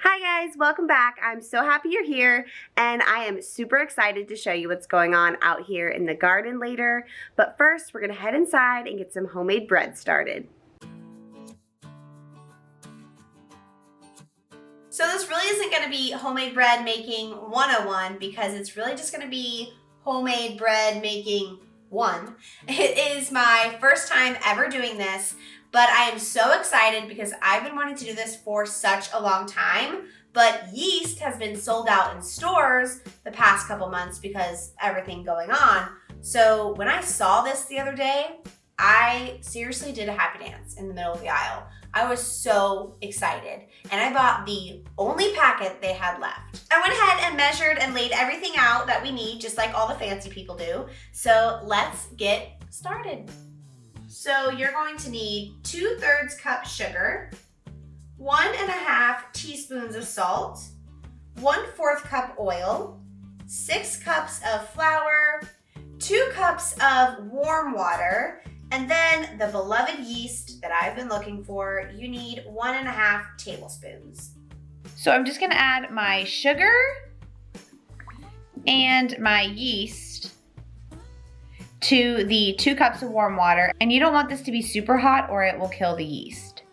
Hi guys, welcome back. I'm so happy you're here and I am super excited to show you what's going on out here in the garden later. But first, we're gonna head inside and get some homemade bread started. So this really isn't gonna be homemade bread making 101 because it's really just gonna be homemade bread making 1. It is my first time ever doing this, but I am so excited because I've been wanting to do this for such a long time, but yeast has been sold out in stores the past couple months because everything going on. So when I saw this the other day, I seriously did a happy dance in the middle of the aisle. I was so excited, and I bought the only packet they had left. I went ahead and measured and laid everything out that we need, just like all the fancy people do. So let's get started. So you're going to need 2/3 cup sugar, 1.5 teaspoons of salt, 1/4 cup oil, 6 cups of flour, 2 cups of warm water, and then the beloved yeast that I've been looking for. You need 1.5 tablespoons. So I'm just gonna add my sugar and my yeast to the 2 cups of warm water. And you don't want this to be super hot or it will kill the yeast.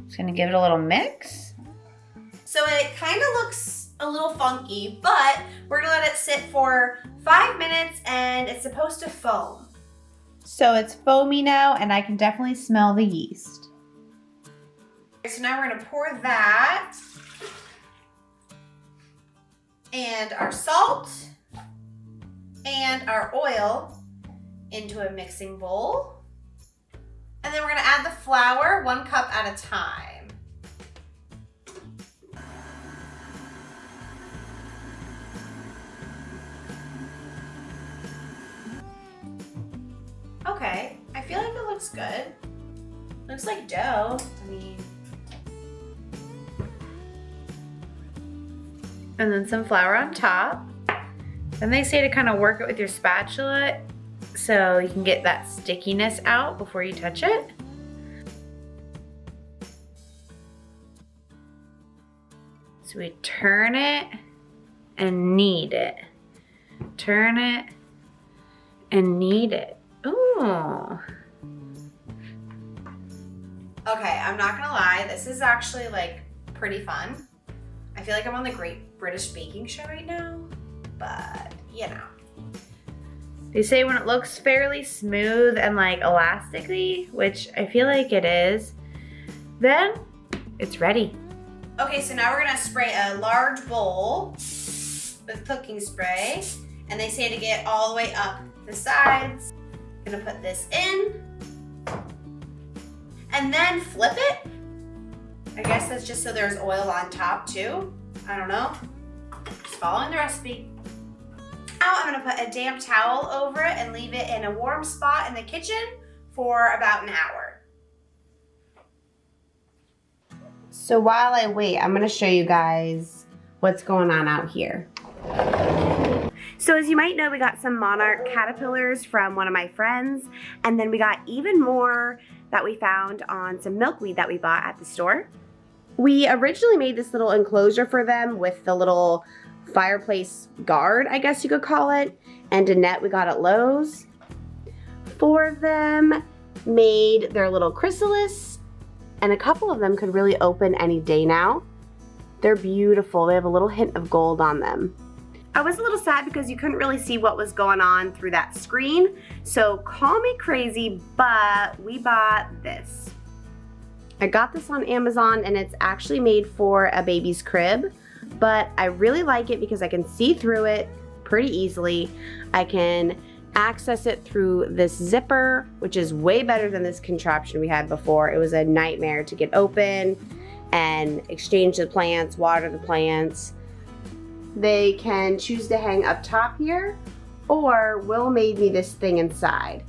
Just gonna give it a little mix. So it kind of looks a little funky, but we're gonna let it sit for 5 minutes and it's supposed to foam. So it's foamy now and I can definitely smell the yeast. So now we're gonna pour that and our salt and our oil into a mixing bowl. And then we're gonna add the flour 1 cup at a time. Okay, I feel like it looks good. Looks like dough. I mean, and then some flour on top. Then they say to kind of work it with your spatula so you can get that stickiness out before you touch it. So we turn it and knead it. Turn it and knead it. Ooh. okay, I'm not gonna lie, this is actually like pretty fun. I feel like I'm on the Great British Baking Show right now, but you know. They say when it looks fairly smooth and like elastic-y, which I feel like it is, then it's ready. Okay, so now we're gonna spray a large bowl with cooking spray, and they say to get all the way up the sides. Gonna put this in, and then flip it. I guess that's just so there's oil on top too. I don't know, just following the recipe. Now I'm gonna put a damp towel over it and leave it in a warm spot in the kitchen for about an hour. So while I wait, I'm gonna show you guys what's going on out here. So as you might know, we got some monarch caterpillars from one of my friends, and then we got even more that we found on some milkweed that we bought at the store. We originally made this little enclosure for them with the little fireplace guard, I guess you could call it, and a net we got at Lowe's. 4 of them made their little chrysalis, and a couple of them could really open any day now. They're beautiful. They have a little hint of gold on them. I was a little sad because you couldn't really see what was going on through that screen, so call me crazy, but we bought this. I got this on Amazon and it's actually made for a baby's crib, but I really like it because I can see through it pretty easily. I can access it through this zipper, which is way better than this contraption we had before. It was a nightmare to get open and exchange the plants, water the plants. They can choose to hang up top here, or Will made me this thing inside.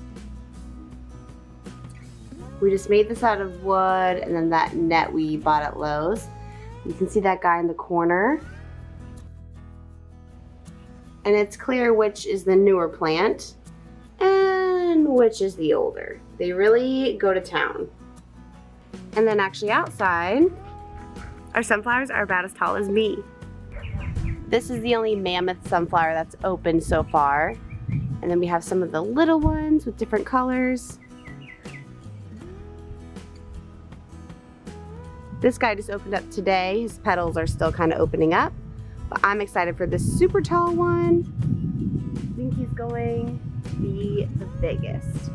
We just made this out of wood, and then that net we bought at Lowe's. You can see that guy in the corner. And it's clear which is the newer plant and which is the older. They really go to town. And then actually outside, Our sunflowers are about as tall as me. This is the only mammoth sunflower that's open so far. And then we have some of the little ones with different colors. This guy just opened up today. His petals are still kind of opening up. But I'm excited for this super tall one. I think he's going to be the biggest.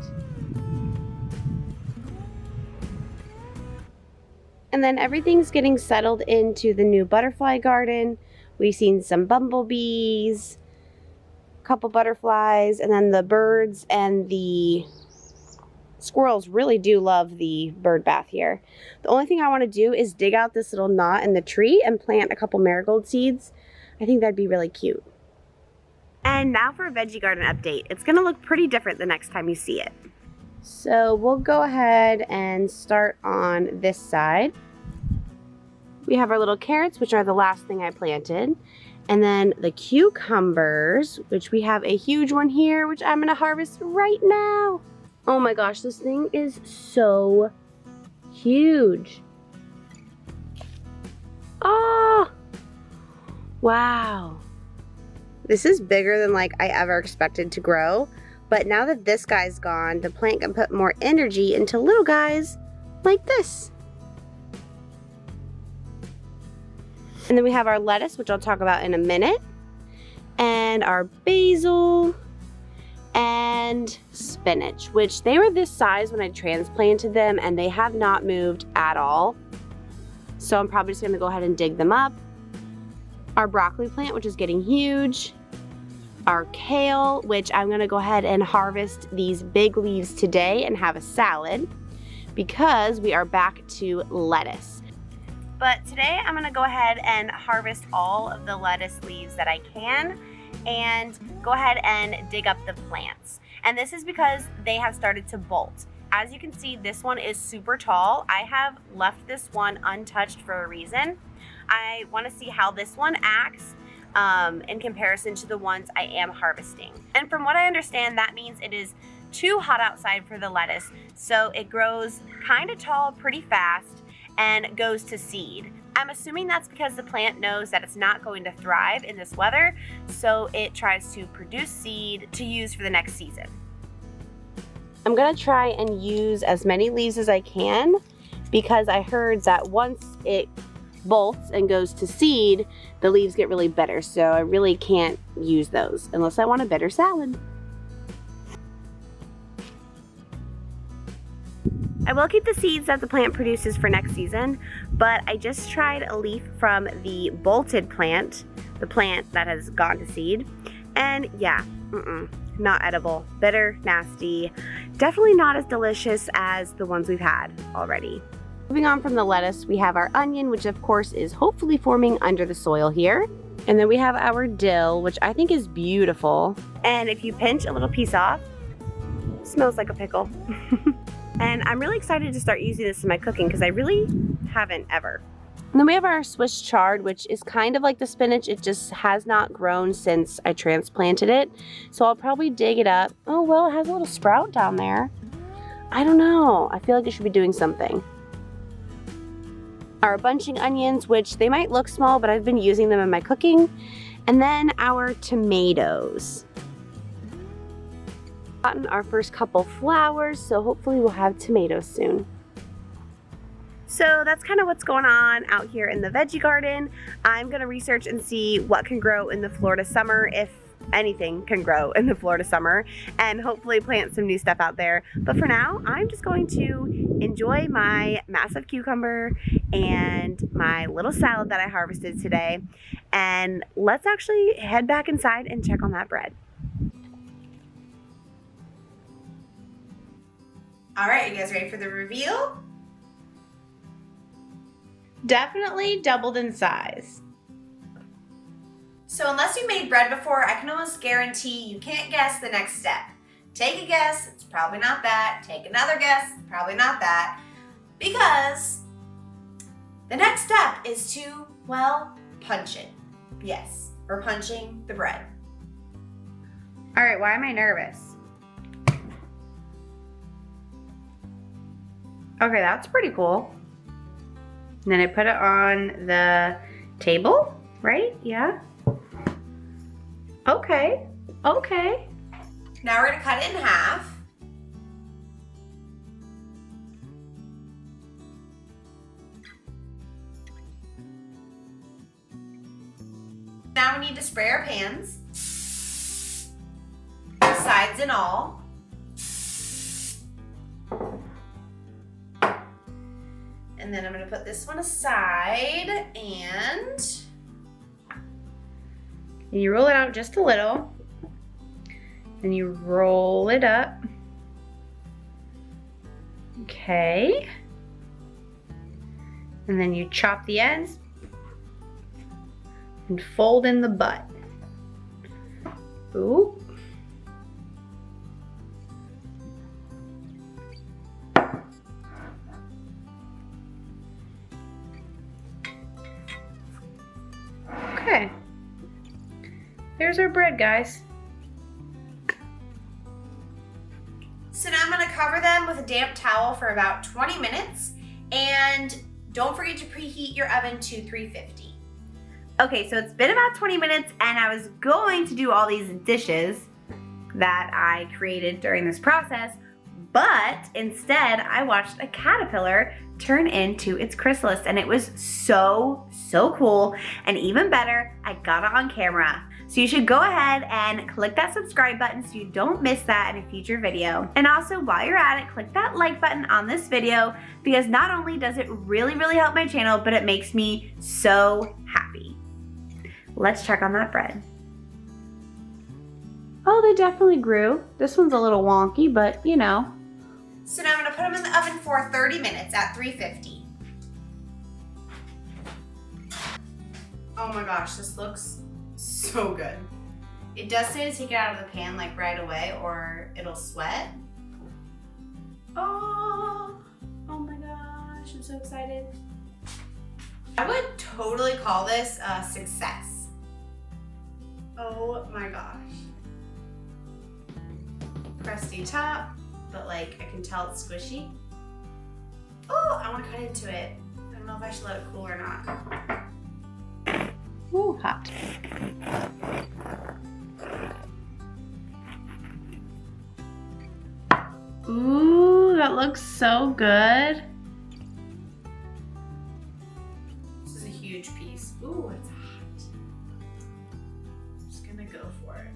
And then everything's getting settled into the new butterfly garden. We've seen some bumblebees, a couple butterflies, and then the birds and the squirrels really do love the bird bath here. The only thing I want to do is dig out this little knot in the tree and plant a couple marigold seeds. I think that'd be really cute. And now for a veggie garden update. It's going to look pretty different the next time you see it. So we'll go ahead and start on this side. We have our little carrots, which are the last thing I planted. And then the cucumbers, which we have a huge one here, which I'm going to harvest right now. Oh my gosh, this thing is so huge. Oh, wow. This is bigger than like I ever expected to grow. But now that this guy's gone, the plant can put more energy into little guys like this. And then we have our lettuce, which I'll talk about in a minute. And our basil and spinach, which they were this size when I transplanted them and they have not moved at all. So I'm probably just gonna go ahead and dig them up. Our broccoli plant, which is getting huge. Our kale, which I'm gonna go ahead and harvest these big leaves today and have a salad because we are back to lettuce. But today I'm gonna go ahead and harvest all of the lettuce leaves that I can and go ahead and dig up the plants. And this is because they have started to bolt. As you can see, this one is super tall. I have left this one untouched for a reason. I wanna see how this one acts in comparison to the ones I am harvesting. And from what I understand, that means it is too hot outside for the lettuce, so it grows kind of tall pretty fast and goes to seed. I'm assuming that's because the plant knows that it's not going to thrive in this weather, so it tries to produce seed to use for the next season. I'm gonna try and use as many leaves as I can because I heard that once it bolts and goes to seed, the leaves get really bitter, so I really can't use those unless I want a bitter salad. I will keep the seeds that the plant produces for next season, but I just tried a leaf from the bolted plant, the plant that has gone to seed, and yeah, not edible, bitter, nasty, definitely not as delicious as the ones we've had already. Moving on from the lettuce, we have our onion, which of course is hopefully forming under the soil here. And then we have our dill, which I think is beautiful. And if you pinch a little piece off, it smells like a pickle. And I'm really excited to start using this in my cooking because I really haven't ever. And then we have our Swiss chard, which is kind of like the spinach. It just has not grown since I transplanted it. So I'll probably dig it up. Oh, well, it has a little sprout down there. I don't know. I feel like it should be doing something. Our bunching onions, which they might look small, but I've been using them in my cooking. And then our tomatoes. Gotten our first couple flowers, so hopefully we'll have tomatoes soon. So that's kind of what's going on out here in the veggie garden. I'm gonna research and see what can grow in the Florida summer, if anything can grow in the Florida summer, and hopefully plant some new stuff out there. But for now, I'm just going to enjoy my massive cucumber and my little salad that I harvested today. And let's actually head back inside and check on that bread. All right, you guys ready for the reveal? Definitely doubled in size. So unless you made bread before, I can almost guarantee you can't guess the next step. Take a guess, it's probably not that. Take another guess, probably not that. Because the next step is to, well, punch it. Yes, we're punching the bread. All right, why am I nervous? Okay, that's pretty cool. And then I put it on the table, right? Yeah. Okay, okay. Now we're gonna cut it in half. Now we need to spray our pans, sides and all. And then I'm gonna put this one aside and you roll it out just a little. Then you roll it up. Okay. And then you chop the ends and fold in the butt. Ooh. Okay. There's our bread, guys. so now I'm gonna cover them with a damp towel for about 20 minutes and don't forget to preheat your oven to 350. Okay, so it's been about 20 minutes and I was going to do all these dishes that I created during this process, but instead I watched a caterpillar turn into its chrysalis and it was so cool, and even better, I got it on camera. So you should go ahead and click that subscribe button so you don't miss that in a future video. And also while you're at it, click that like button on this video because not only does it really help my channel, but it makes me so happy. Let's check on that bread. Oh, they definitely grew. This one's a little wonky, but you know. So now I'm gonna put them in the oven for 30 minutes at 350. Oh my gosh, this looks so good. It does say to take it out of the pan like right away or it'll sweat. Oh my gosh, I'm so excited. I would totally call this a success. Oh my gosh. Crusty top, but like I can tell it's squishy. Oh, I want to cut into it. I don't know if I should let it cool or not. Ooh, hot. Ooh, that looks so good. This is a huge piece. Ooh, it's hot. I'm just gonna go for it.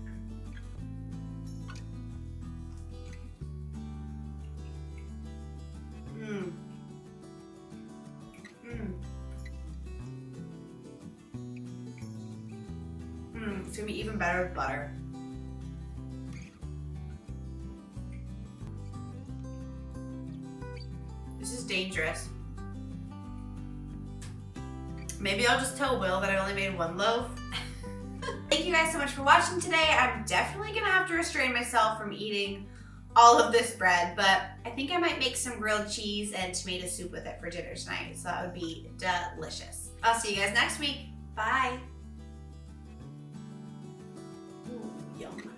Mmm. Mmm. Mmm. It's gonna be even better with butter. This is dangerous. Maybe I'll just tell Will that I only made one loaf. Thank you guys so much for watching today. I'm definitely gonna have to restrain myself from eating all of this bread, but I think I might make some grilled cheese and tomato soup with it for dinner tonight, so that would be delicious. I'll see you guys next week. Bye. Ooh, yum.